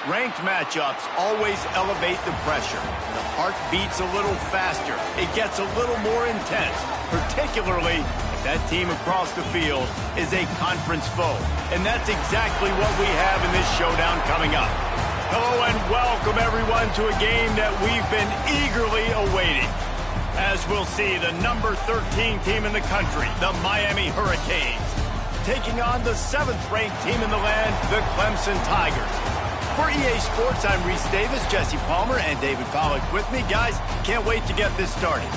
Ranked matchups always elevate the pressure. The heart beats a little faster. It gets a little more intense, particularly if that team across the field is a conference foe. And that's exactly what we have in this showdown coming up. Hello and welcome everyone to a game that we've been eagerly awaiting. As we'll see, the number 13 team in the country, the Miami Hurricanes, taking on the 7th-ranked team in the land, the Clemson Tigers. For EA Sports, I'm Reese Davis, Jesse Palmer, and David Pollack with me. Guys, can't wait to get this started.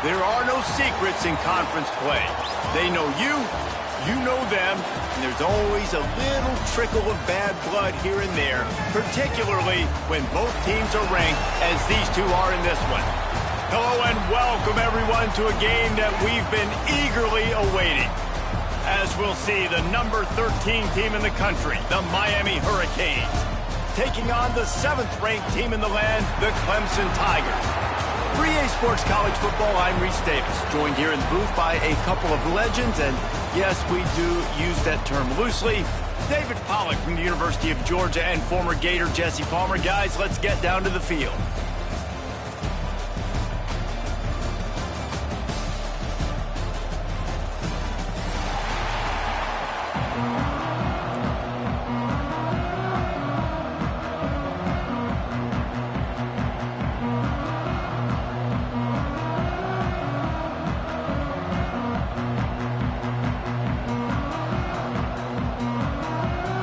There are no secrets in conference play. They know you, you know them, and there's always a little trickle of bad blood here and there, particularly when both teams are ranked, as these two are in this one. Hello and welcome everyone to a game that we've been eagerly awaiting. As we'll see, the number 13 team in the country, the Miami Hurricanes, taking on the 7th-ranked team in the land, the Clemson Tigers. For EA Sports College Football, I'm Reese Davis, joined here in the booth by a couple of legends, and yes, we do use that term loosely. David Pollack from the University of Georgia and former Gator Jesse Palmer. Guys, let's get down to the field.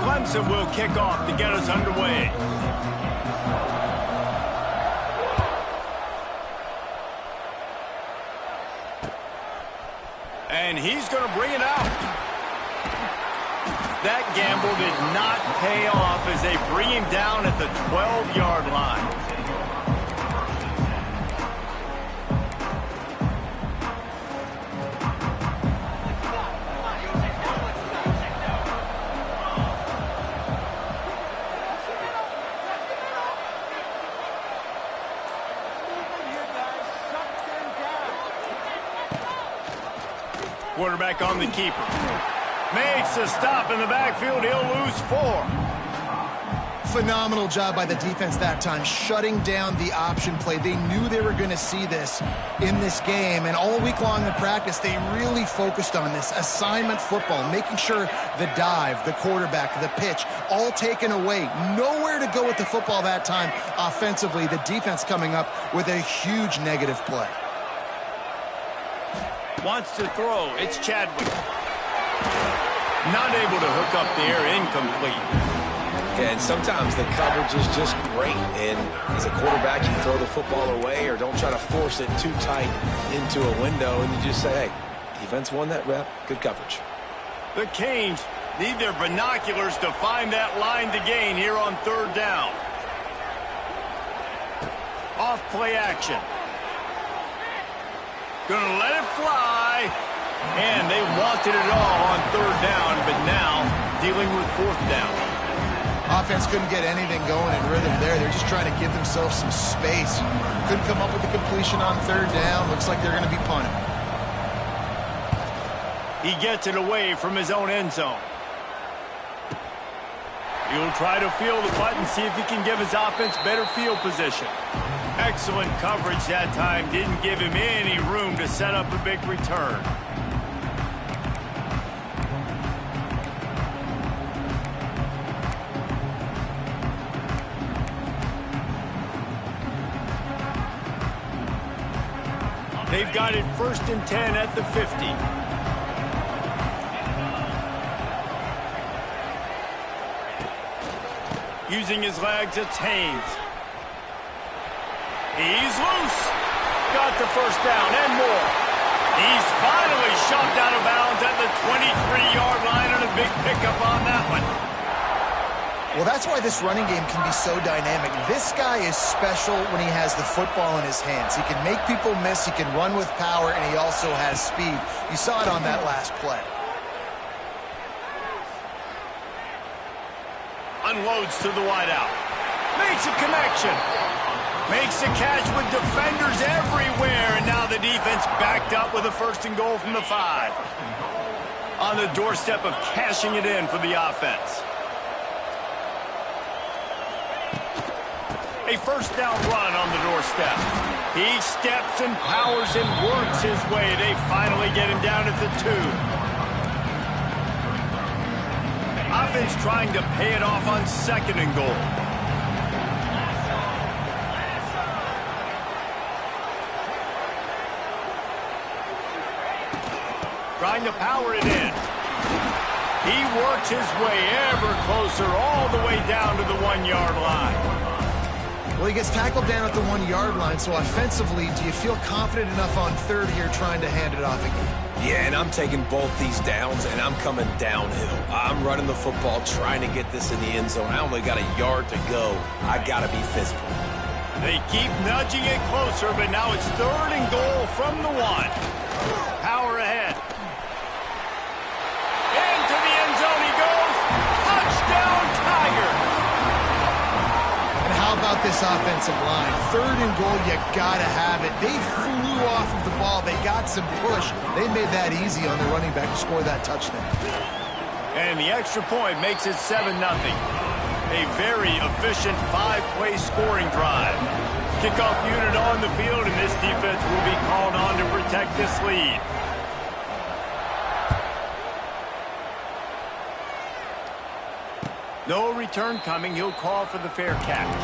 Clemson will kick off to get us underway. And he's going to bring it out. That gamble did not pay off as they bring him down at the 12-yard line. Quarterback on the keeper. Makes a stop in the backfield. He'll lose 4. Phenomenal job by the defense that time, shutting down the option play. They knew they were going to see this in this game, and all week long in practice, they really focused on this assignment football, making sure the dive, the quarterback, the pitch, all taken away. Nowhere to go with the football that time offensively. The defense coming up with a huge negative play. Wants to throw. It's Chadwick. Not able to hook up there. Incomplete. And sometimes the coverage is just great. And as a quarterback, you throw the football away or don't try to force it too tight into a window. And you just say, hey, defense won that rep. Good coverage. The Canes need their binoculars to find that line to gain here on 3rd down. Off play action. Gonna let it fly. And they wanted it all on third down, but now dealing with fourth down. Offense couldn't get anything going in rhythm there. They're just trying to give themselves some space. Couldn't come up with the completion on third down. Looks like they're going to be punting. He gets it away from his own end zone. He'll try to feel the punt and see if he can give his offense better field position. Excellent coverage that time. Didn't give him any room to set up a big return. They've got it 1st and 10 at the 50. Using his legs, it's Haynes. He's loose. Got the first down and more. He's finally shoved out of bounds at the 23-yard line and a big pickup on that one. Well, that's why this running game can be so dynamic. This guy is special when he has the football in his hands. He can make people miss, he can run with power, and he also has speed. You saw it on that last play. Unloads to the wideout. Makes a connection. Makes a catch with defenders everywhere, and now the defense backed up with a 1st and goal from the 5. On the doorstep of cashing it in for the offense. A 1st down run on the doorstep. He steps and powers and works his way. They finally get him down at the 2. Offense trying to pay it off on 2nd and goal. Trying to power it in. He works his way ever closer all the way down to the 1-yard line. Well, he gets tackled down at the 1-yard line, so offensively, do you feel confident enough on third here trying to hand it off again? Yeah, and I'm taking both these downs, and I'm coming downhill. I'm running the football, trying to get this in the end zone. I only got a yard to go. I got to be physical. They keep nudging it closer, but now it's 3rd and goal from the 1. Power ahead. Into the end zone he goes. Touchdown, Tiger. And how about this offensive line? 3rd and goal, you gotta have it. They flew off of the ball. They got some push. They made that easy on the running back to score that touchdown. And the extra point makes it 7-0. A very efficient 5-play scoring drive. Kickoff unit on the field, and this defense will be called on to protect this lead. No return coming. He'll call for the fair catch.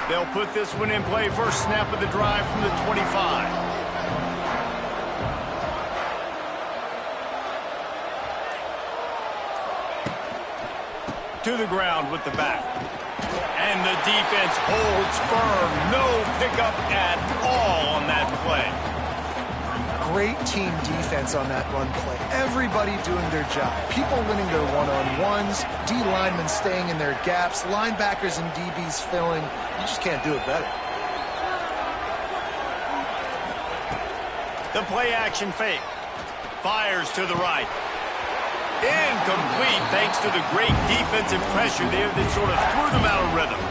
They'll put this one in play. First snap of the drive from the 25. To the ground with the back. And the defense holds firm. No pickup at all on that play. Great team defense on that run play. Everybody doing their job. People winning their one-on-ones, D linemen staying in their gaps, linebackers and DBs filling. You just can't do it better. The play action fake. Fires to the right. Incomplete thanks to the great defensive pressure there that sort of threw them out of rhythm.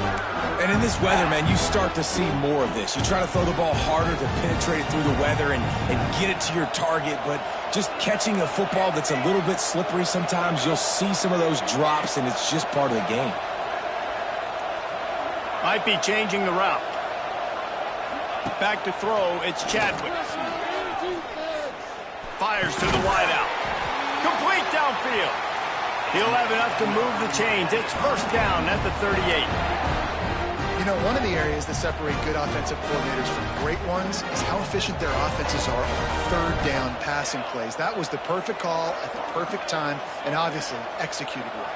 And in this weather, man, you start to see more of this. You try to throw the ball harder to penetrate it through the weather and get it to your target, but just catching a football that's a little bit slippery sometimes, you'll see some of those drops, and it's just part of the game. Might be changing the route. Back to throw, it's Chadwick. Fires to the wideout. Complete downfield. He'll have enough to move the chains. It's 1st down at the 38. You know, one of the areas that separate good offensive coordinators from great ones is how efficient their offenses are on 3rd down passing plays. That was the perfect call at the perfect time and obviously executed well.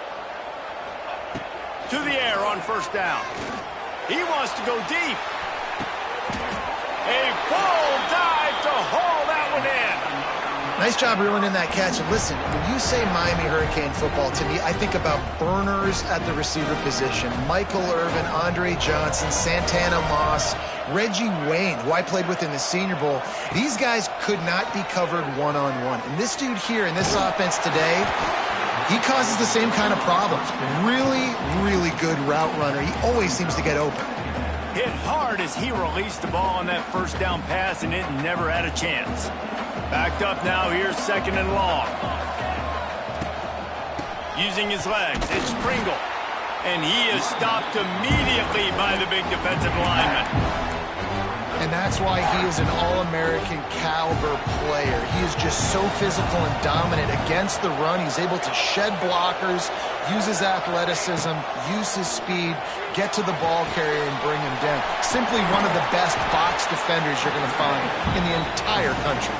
To the air on 1st down. He wants to go deep. A full dive to haul that one in. Nice job reeling in that catch. And listen, when you say Miami Hurricane football, to me, I think about burners at the receiver position. Michael Irvin, Andre Johnson, Santana Moss, Reggie Wayne, who I played with in the Senior Bowl. These guys could not be covered one-on-one. And this dude here in this offense today, he causes the same kind of problems. Really, really good route runner. He always seems to get open. Hit hard as he released the ball on that first down pass, and it never had a chance. Backed up now, here's 2nd and long. Using his legs, it's Pringle. And he is stopped immediately by the big defensive lineman. And that's why he is an All-American caliber player. He is just so physical and dominant against the run. He's able to shed blockers, use his athleticism, use his speed, get to the ball carrier and bring him down. Simply one of the best box defenders you're going to find in the entire country.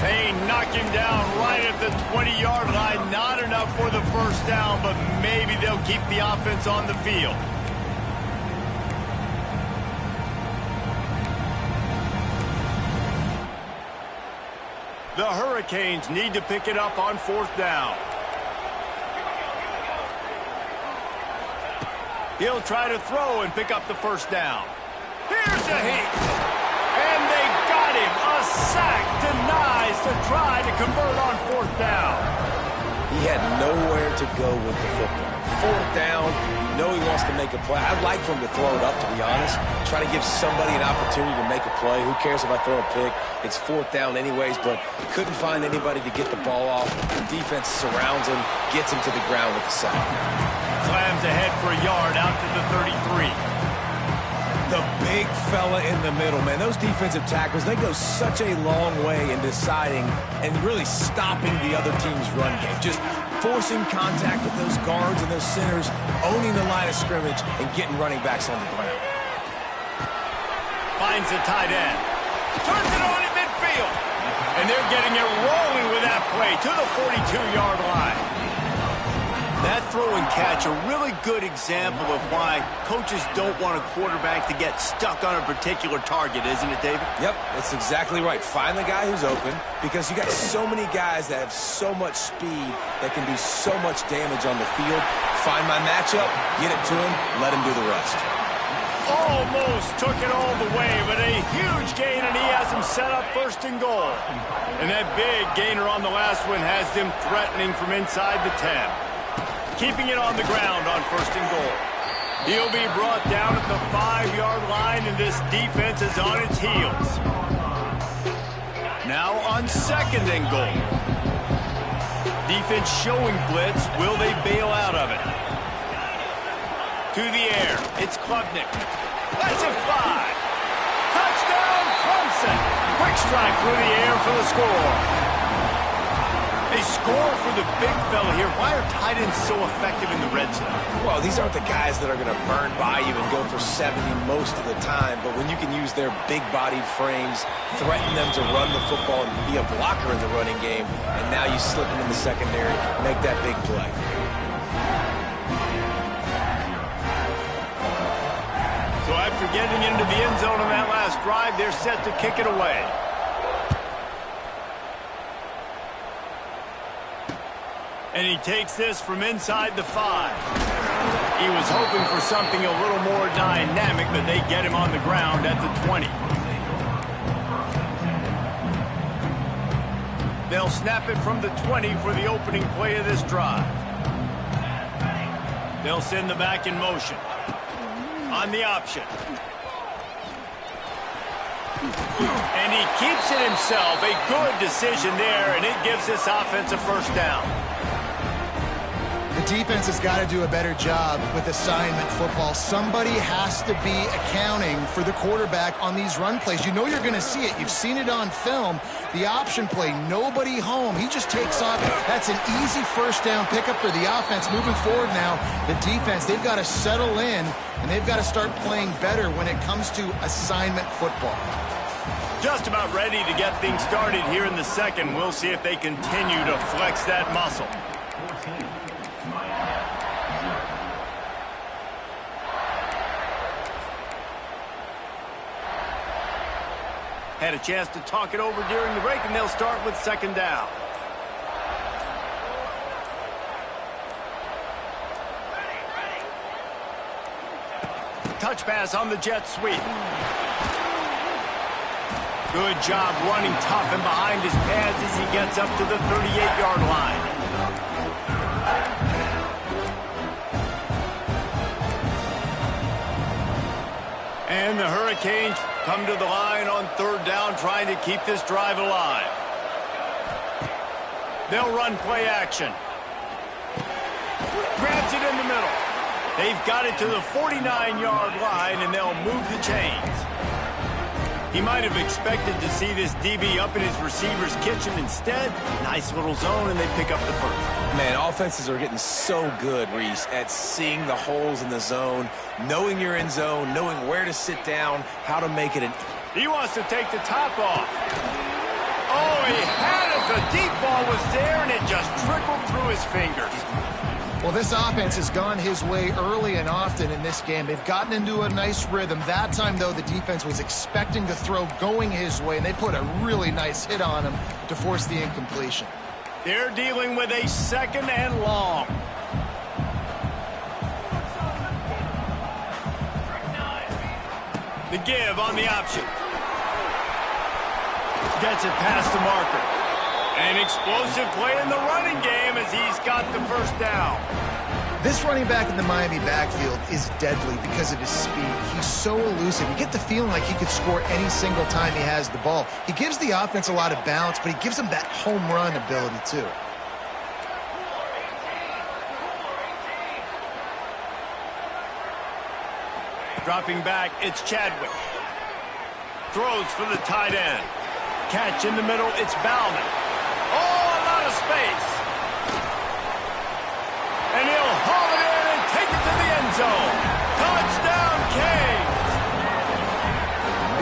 They knock him down right at the 20-yard line. Not enough for the first down, but maybe they'll keep the offense on the field. The Hurricanes need to pick it up on 4th down. He'll try to throw and pick up the first down. Here's a hit. And they got him. A sack denies to try to convert on 4th down. He had nowhere to go with the football. 4th down, you know he wants to make a play. I'd like for him to throw it up, to be honest. Try to give somebody an opportunity to make a play. Who cares if I throw a pick? It's 4th down anyways, but couldn't find anybody to get the ball off. The defense surrounds him, gets him to the ground with the sack. Slams ahead for a yard out to the 33. The big fella in the middle, man. Those defensive tackles, they go such a long way in deciding and really stopping the other team's run game. Just forcing contact with those guards and those centers, owning the line of scrimmage, and getting running backs on the ground. Finds the tight end. Turns it on at midfield. And they're getting it rolling with that play to the 42-yard line. That throw and catch, a really good example of why coaches don't want a quarterback to get stuck on a particular target, isn't it, David? Yep, that's exactly right. Find the guy who's open, because you got so many guys that have so much speed that can do so much damage on the field. Find my matchup, get it to him, let him do the rest. Almost took it all the way, but a huge gain, and he has him set up 1st and goal. And that big gainer on the last one has them threatening from inside the 10. Keeping it on the ground on 1st and goal. He'll be brought down at the 5-yard line, and this defense is on its heels. Now on 2nd and goal. Defense showing blitz. Will they bail out of it? To the air. It's Klubnik. Let's it fly. Touchdown, Clemson. Quick strike through the air for the score. They score for the big fella here. Why are tight ends so effective in the red zone? Well, these aren't the guys that are going to burn by you and go for 70 most of the time, but when you can use their big-bodied frames, threaten them to run the football and be a blocker in the running game, and now you slip them in the secondary, make that big play. So after getting into the end zone on that last drive, they're set to kick it away. And he takes this from inside the 5. He was hoping for something a little more dynamic, but they get him on the ground at the 20. They'll snap it from the 20 for the opening play of this drive. They'll send the back in motion. On the option. And he keeps it himself. A good decision there, and it gives this offense a 1st down. The defense has got to do a better job with assignment football. Somebody has to be accounting for the quarterback on these run plays. You know you're going to see it. You've seen it on film. The option play, nobody home. He just takes off. That's an easy 1st down pickup for the offense. Moving forward now, the defense, they've got to settle in, and they've got to start playing better when it comes to assignment football. Just about ready to get things started here in the 2nd. We'll see if they continue to flex that muscle. Had a chance to talk it over during the break, and they'll start with second down. Touch pass on the jet sweep. Good job running tough and behind his pads as he gets up to the 38-yard line. And the Hurricanes come to the line on third down, trying to keep this drive alive. They'll run play action. Grabs it in the middle. They've got it to the 49-yard line, and they'll move the chains. He might have expected to see this DB up in his receiver's kitchen. Instead, nice little zone, and they pick up the first. Man, offenses are getting so good, Reese, at seeing the holes in the zone, knowing you're in zone, knowing where to sit down, how to make it an... He wants to take the top off. Oh, he had it. The deep ball was there, and it just trickled through his fingers. Well, this offense has gone his way early and often in this game. They've gotten into a nice rhythm. That time, though, the defense was expecting the throw going his way, and they put a really nice hit on him to force the incompletion. They're dealing with a second and long. The give on the option. Gets it past the marker. An explosive play in the running game as he's got the first down. This running back in the Miami backfield is deadly because of his speed. He's so elusive. You get the feeling like he could score any single time he has the ball. He gives the offense a lot of balance, but he gives them that home run ability too. Dropping back, it's Chadwick. Throws for the tight end. Catch in the middle, it's Bauman. Oh, a lot of space. And he'll haul it in and take it to the end zone. Touchdown, Canes.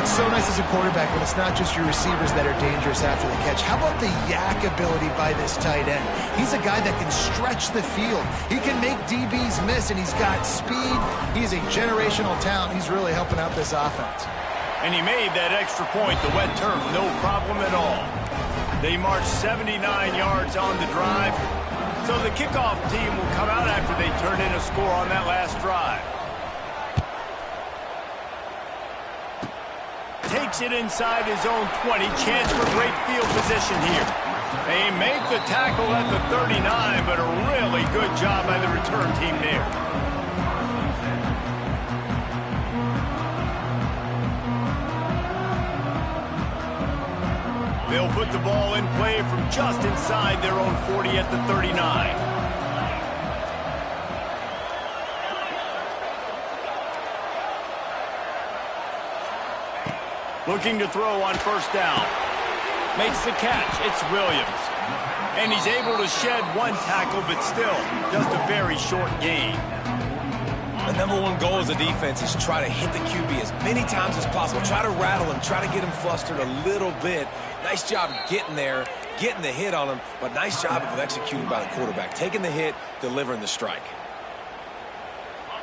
It's so nice as a quarterback when it's not just your receivers that are dangerous after the catch. How about the yak ability by this tight end? He's a guy that can stretch the field. He can make DBs miss, and he's got speed. He's a generational talent. He's really helping out this offense. And he made that extra point, the wet turf, no problem at all. They march 79 yards on the drive. So the kickoff team will come out after they turn in a score on that last drive. Takes it inside his own 20. Chance for great field position here. They make the tackle at the 39, but a really good job by the return team there. They'll put the ball in play from just inside their own 40 at the 39. Looking to throw on first down. Makes the catch. It's Williams. And he's able to shed one tackle, but still just a very short gain. The number one goal as a defense is try to hit the QB as many times as possible. Try to rattle him, try to get him flustered a little bit. Nice job getting there, getting the hit on him, but nice job of executing by the quarterback. Taking the hit, delivering the strike.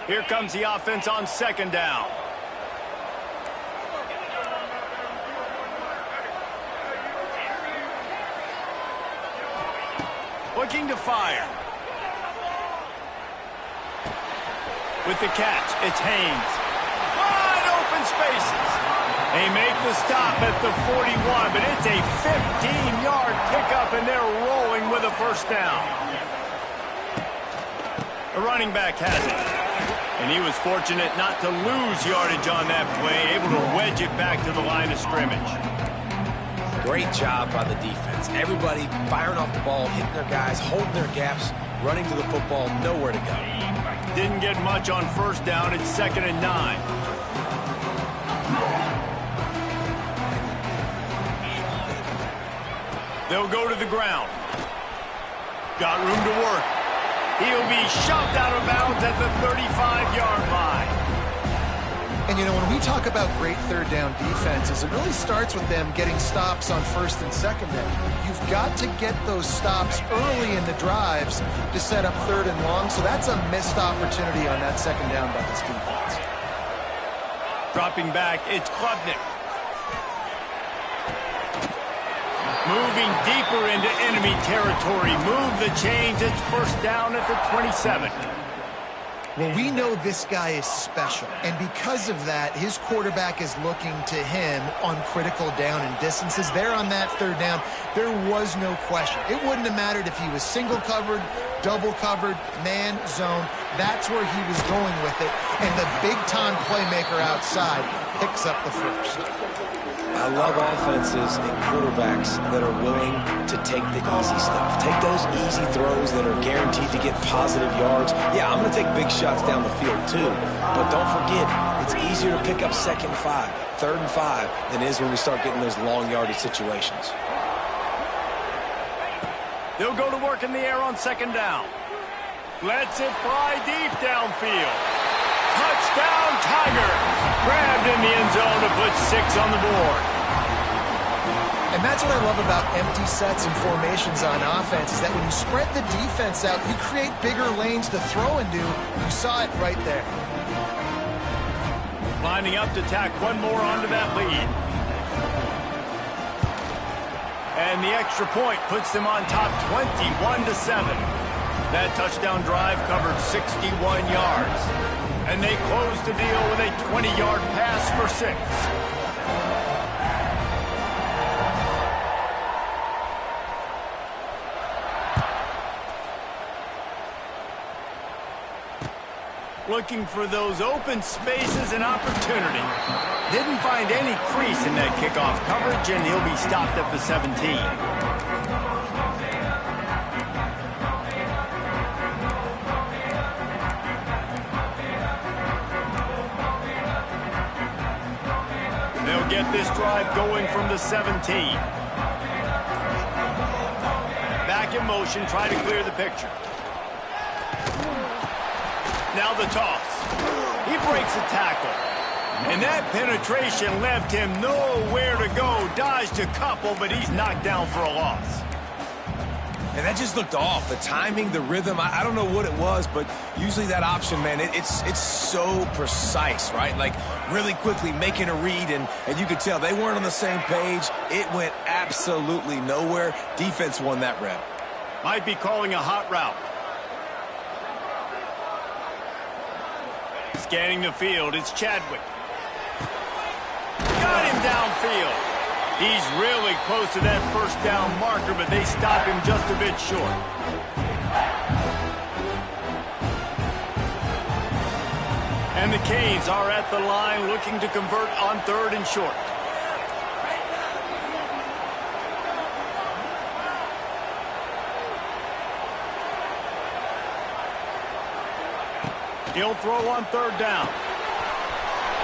Here comes the offense on second down. Looking to fire. With the catch, it's Haynes. Wide open spaces. They make the stop at the 41, but it's a 15-yard pickup, and they're rolling with a first down. The running back has it. And he was fortunate not to lose yardage on that play, able to wedge it back to the line of scrimmage. Great job by the defense. Everybody firing off the ball, hitting their guys, holding their gaps, running to the football, nowhere to go. Didn't get much on first down. It's 2nd and 9. They'll go to the ground. Got room to work. He'll be shoved out of bounds at the 35-yard line. And, you know, when we talk about great third down defenses, it really starts with them getting stops on first and second down. You've got to get those stops early in the drives to set up third and long, so that's a missed opportunity on that second down by this defense. Dropping back, it's Klubnik. Moving deeper into enemy territory. Move the chains. It's first down at the 27. Well, we know this guy is special, and because of that, his quarterback is looking to him on critical down and distances. There on that third down, there was no question. It wouldn't have mattered if he was single covered, double covered, man, zone. That's where he was going with it, and the big-time playmaker outside picks up the first. I love offenses and quarterbacks that are willing to take the easy stuff. Take those easy throws that are guaranteed to get positive yards. Yeah, I'm going to take big shots down the field too. But don't forget, it's easier to pick up 2nd and 5, 3rd and 5 than it is when we start getting those long yardage situations. They'll go to work in the air on 2nd down. Lets it fly deep downfield. Touchdown, Tiger! Grabbed in the end zone to put 6 on the board. And that's what I love about empty sets and formations on offense, is that when you spread the defense out, you create bigger lanes to throw into. You saw it right there. Lining up to tack one more onto that lead. And the extra point puts them on top 21-7. That touchdown drive covered 61 yards. And they close the deal with a 20-yard pass for 6. Looking for those open spaces and opportunity. Didn't find any crease in that kickoff coverage, and he'll be stopped at the 17. Get this drive going from the 17. Back in motion, try to clear the picture. Now the toss. He breaks a tackle. And that penetration left him nowhere to go. Dodged a couple, but he's knocked down for a loss. And that just looked off. The timing, the rhythm, I don't know what it was, but usually that option, man, it's so precise, right? Like really quickly making a read, and you could tell they weren't on the same page. It went absolutely nowhere. Defense won that rep. Might be calling a hot route. Scanning the field, it's Chadwick. Got him downfield. He's really close to that first down marker, but they stop him just a bit short. And the Canes are at the line looking to convert on 3rd and short. He'll throw on 3rd down.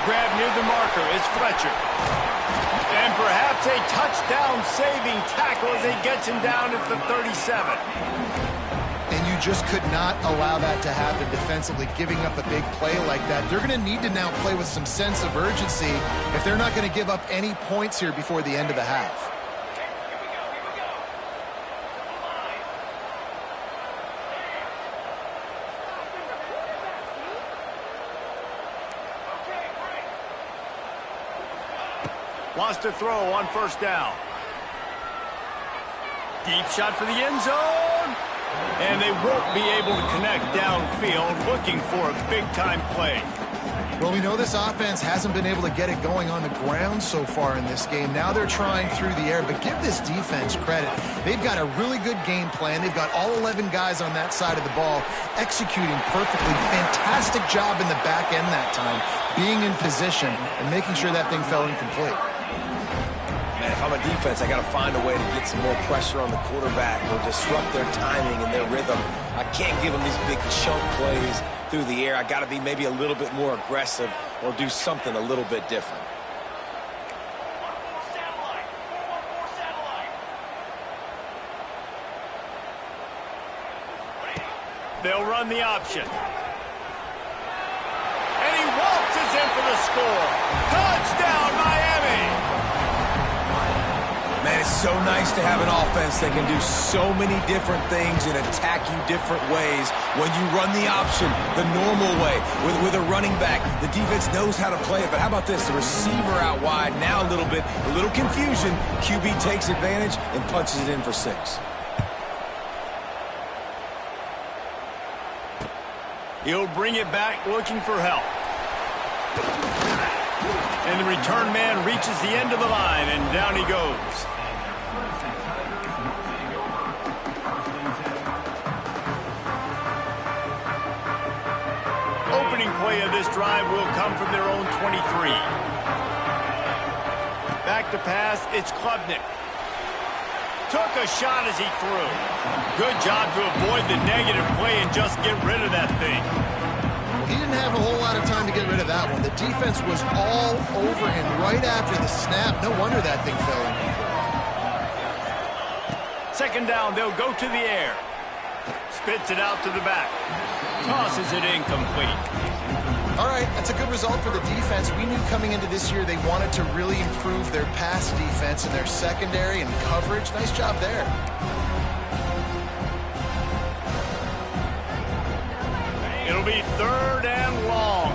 Grab near the marker is Fletcher. And perhaps a touchdown-saving tackle as he gets him down at the 37. And you just could not allow that to happen defensively, giving up a big play like that. They're going to need to now play with some sense of urgency if they're not going to give up any points here before the end of the half. Wants to throw on 1st down. Deep shot for the end zone. And they won't be able to connect downfield, looking for a big-time play. Well, we know this offense hasn't been able to get it going on the ground so far in this game. Now they're trying through the air, but give this defense credit. They've got a really good game plan. They've got all 11 guys on that side of the ball executing perfectly. Fantastic job in the back end that time, being in position and making sure that thing fell incomplete. Man, if I'm a defense, I got to find a way to get some more pressure on the quarterback or disrupt their timing and their rhythm. I can't give them these big chunk plays through the air. I got to be maybe a little bit more aggressive or do something a little bit different. They'll run the option. And he waltzes in for the score. Touchdown, Miami! Man, it's so nice to have an offense that can do so many different things and attack you different ways. When you run the option, the normal way, with a running back, the defense knows how to play it. But how about this? The receiver out wide, now a little confusion. QB takes advantage and punches it in for 6. He'll bring it back looking for help. And the return man reaches the end of the line, and down he goes. Opening play of this drive will come from their own 23. Back to pass, it's Klubnik. Took a shot as he threw. Good job to avoid the negative play and just get rid of that thing. He didn't have a whole lot of time to get rid of that one. The defense was all over him right after the snap. No wonder that thing fell in. Second down, they'll go to the air. Spits it out to the back. Tosses it incomplete. All right, that's a good result for the defense. We knew coming into this year they wanted to really improve their pass defense and their secondary and coverage. Nice job there. It'll be 3rd and long.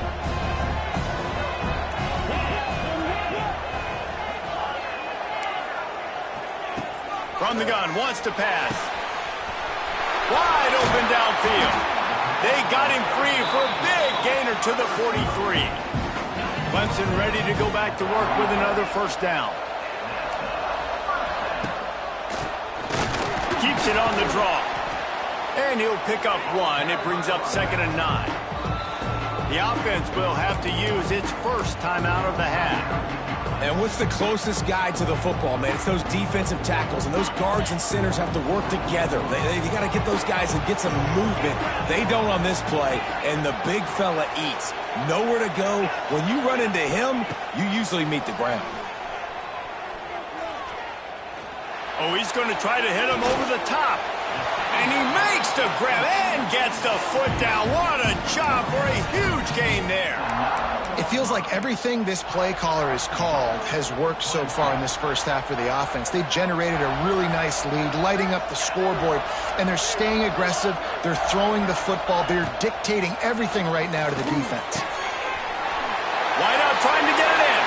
From the gun, wants to pass. Wide open downfield. They got him free for a big gainer to the 43. Clemson ready to go back to work with another first down. Keeps it on the draw. And he'll pick up 1. It brings up 2nd and 9. The offense will have to use its first timeout of the half. And what's the closest guy to the football, man? It's those defensive tackles, and those guards and centers have to work together. You got to get those guys and get some movement. They don't on this play, and the big fella eats. Nowhere to go. When you run into him, you usually meet the ground. Oh, he's going to try to hit him over the top. And he makes the grab and gets the foot down. What a job for a huge gain there. It feels like everything this play caller has called has worked so far in this first half for the offense. They've generated a really nice lead, lighting up the scoreboard, and they're staying aggressive. They're throwing the football. They're dictating everything right now to the defense. Wide out trying to get it in.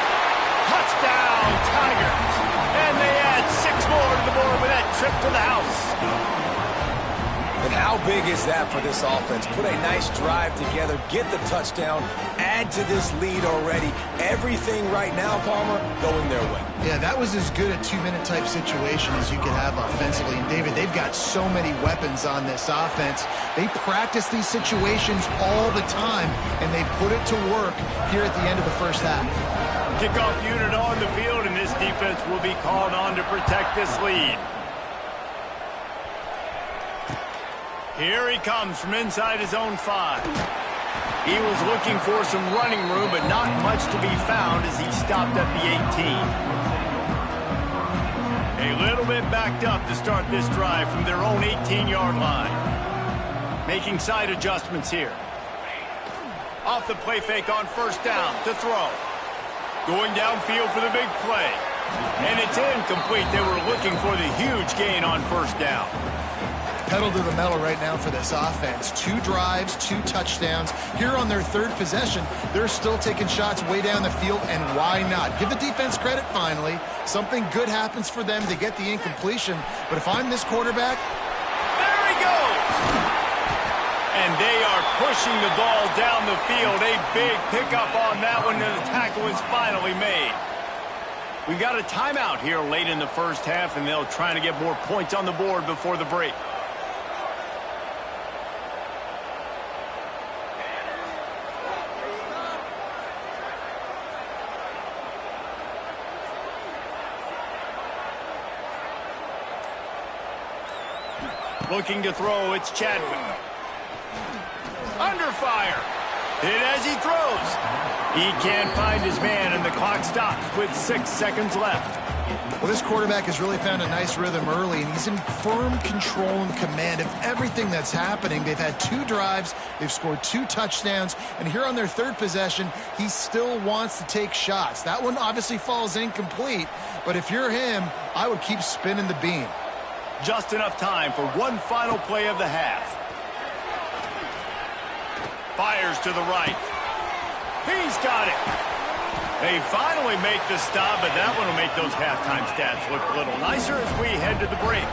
Touchdown, Tigers. And they add 6 more to the board with that trip to the house. And how big is that for this offense? Put a nice drive together, get the touchdown, add to this lead already. Everything right now, Palmer, going their way. Yeah, that was as good a 2-minute type situation as you could have offensively. And, David, they've got so many weapons on this offense. They practice these situations all the time, and they put it to work here at the end of the first half. Kickoff unit on the field, and this defense will be called on to protect this lead. Here he comes from inside his own 5. He was looking for some running room, but not much to be found as he stopped at the 18. A little bit backed up to start this drive from their own 18-yard line. Making side adjustments here. Off the play fake on first down to throw. Going downfield for the big play. And it's incomplete. They were looking for the huge gain on first down. Pedal to the metal right now for this offense. 2 drives, 2 touchdowns. Here on their 3rd possession, they're still taking shots way down the field, and why not? Give the defense credit finally. Something good happens for them to get the incompletion. But if I'm this quarterback... There he goes! And they are pushing the ball down the field. A big pickup on that one, and the tackle is finally made. We've got a timeout here late in the first half, and they'll try to get more points on the board before the break. Looking to throw, it's Chadwick. Under fire. Hit as he throws. He can't find his man, and the clock stops with 6 seconds left. Well, this quarterback has really found a nice rhythm early, and he's in firm control and command of everything that's happening. They've had 2 drives, they've scored 2 touchdowns, and here on their 3rd possession, he still wants to take shots. That one obviously falls incomplete, but if you're him, I would keep spinning the beam. Just enough time for one final play of the half. Fires to the right. He's got it. They finally make the stop, but that one will make those halftime stats look a little nicer as we head to the break.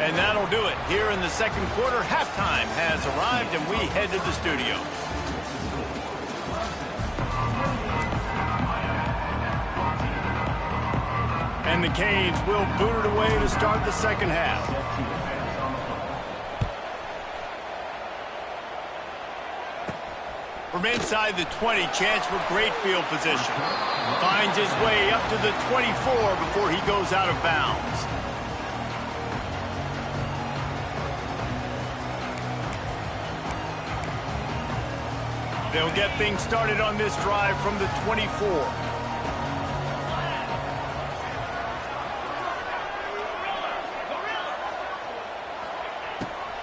And that'll do it. Here in the second quarter, halftime has arrived, and we head to the studio. And the Canes will boot it away to start the second half. From inside the 20, chance for great field position. Finds his way up to the 24 before he goes out of bounds. They'll get things started on this drive from the 24.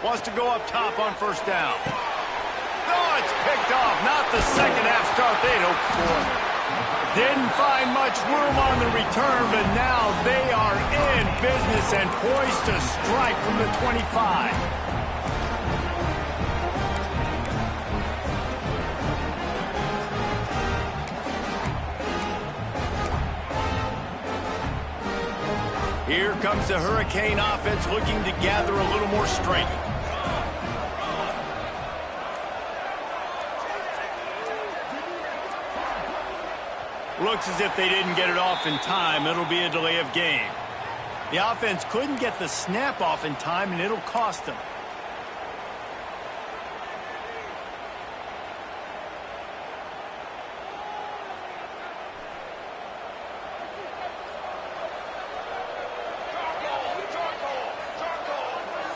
Wants to go up top on first down. Oh, it's picked off. Not the second half start they'd hoped for. Didn't find much room on the return, but now they are in business and poised to strike from the 25. Here comes the Hurricane offense looking to gather a little more strength. Looks as if they didn't get it off in time. It'll be a delay of game. The offense couldn't get the snap off in time, and it'll cost them.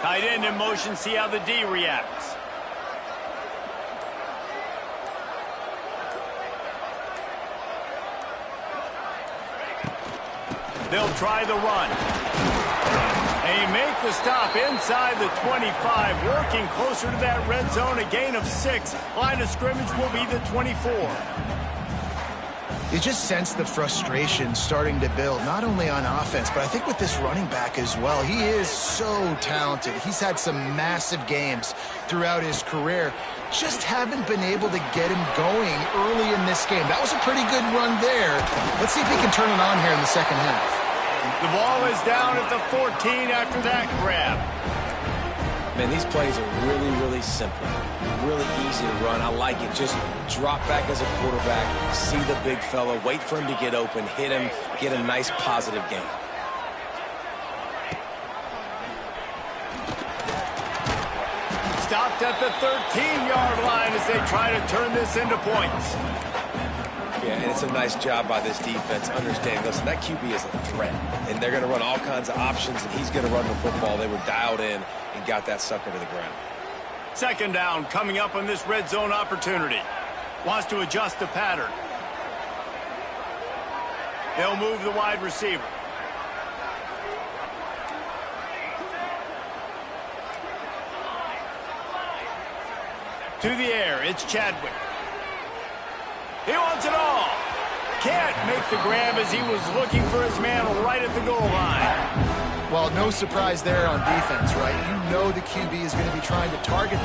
Tight end in motion, see how the D reacts. They'll try the run. They make the stop inside the 25, working closer to that red zone, a gain of 6. Line of scrimmage will be the 24. You just sense the frustration starting to build, not only on offense, but I think with this running back as well. He is so talented. He's had some massive games throughout his career. Just haven't been able to get him going early in this game. That was a pretty good run there. Let's see if he can turn it on here in the second half. The ball is down at the 14 after that grab. Man, these plays are really, really simple. Really easy to run. I like it. Just drop back as a quarterback, see the big fella, wait for him to get open, hit him, get a nice positive gain. Stopped at the 13-yard line as they try to turn this into points. Yeah, and it's a nice job by this defense understanding, listen, that QB is a threat, and they're going to run all kinds of options, and he's going to run the football. They were dialed in and got that sucker to the ground. Second down coming up on this red zone opportunity. Wants to adjust the pattern. They'll move the wide receiver. To the air, it's Chadwick. He wants it all. Can't make the grab as he was looking for his man right at the goal line. Well, no surprise there on defense, right? You know the QB is going to be trying to target